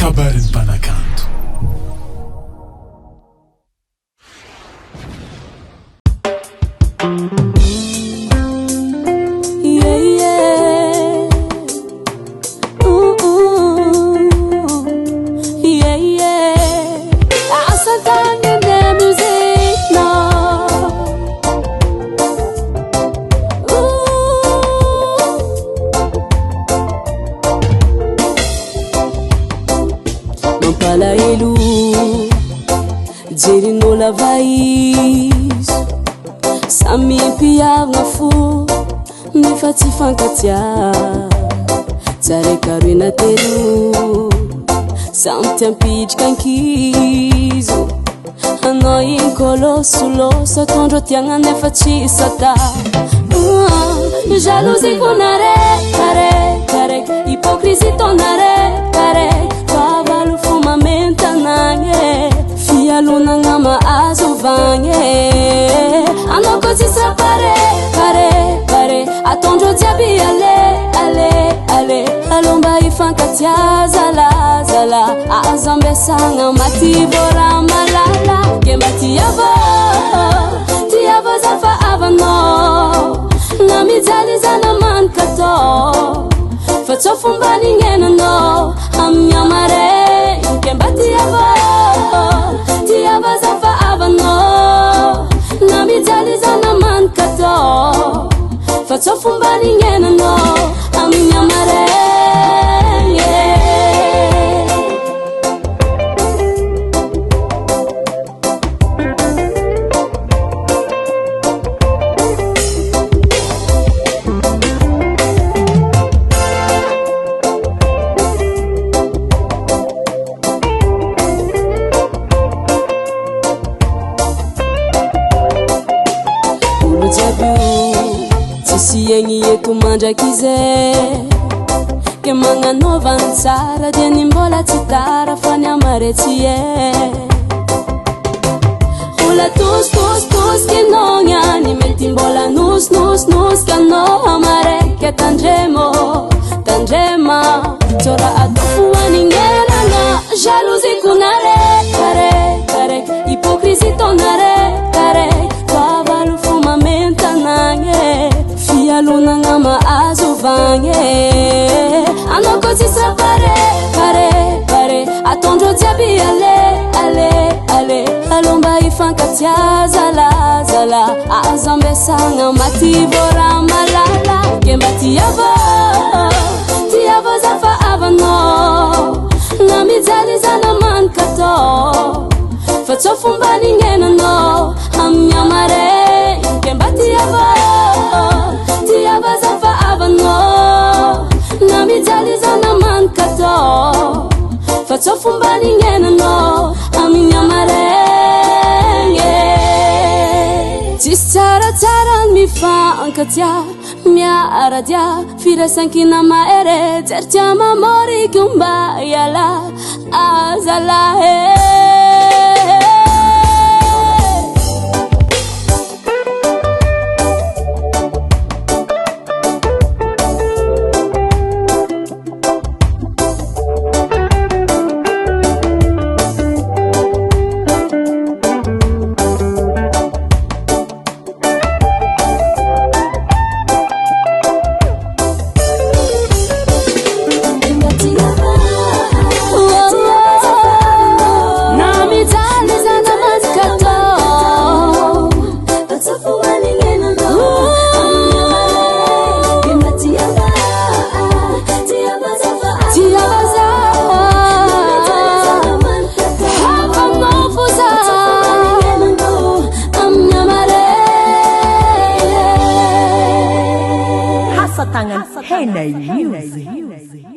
Kabarin Panakanto. Yeah, yeah. Yeah, yeah. Asantang in the music now. Mampalahelo jerin'olo avaizy samy mpiavagna fo nefa tsy fankatia tsaraika roena telo samy tiampidrika ankizo anao iny kolosoloso atondro tiagna nefa tsy sata jalousie konare kare kare hypocrisie tonare kare favalo fo mamentanagny fialonagna mahazo vagny anao ko tsy sara pare pare pare atondro jiaby ale ale ale alomba ifankatia zala zala azo ambesagna maty vôra malala ke mba tiava zafa avanao na mijaly zana mankato fa tsô fomba nignenanao amin'ny amare ke mba tiava zafa avanao na mijaly zana mankato fa tsô fomba nignenanao amin'ny amare siegny eto mandraky zay ke magnanova ny tsara dia ny mbola tsy tara fa ny amaretsy ola toskenogna ny mety mbola nosnosnoska anao amaraiky tandremo tandrema tsora atofoanignerana jalousie konare kare kare hypocrisie tonare kare favalo fo mamentanagny fialonagna mahazo vagny anao ko tsy sara pare pare pare atondro jiaby ale ale ale alomba ifankatia zala zala azo ambesagna maty vôra malala ke mba tiava zafa avanao na mijaly zana mankato fa tsô fomba nignenanao amin'ny amare ke mba tiava zafa avanao na mijaly zana mankato fa tsô fomba nignenanao amin'ny amaregny tsisy tsaratsara ny mifankatia miaradia firasankina mahere jery tia mamôriky mba iala azalahe Hey, now you.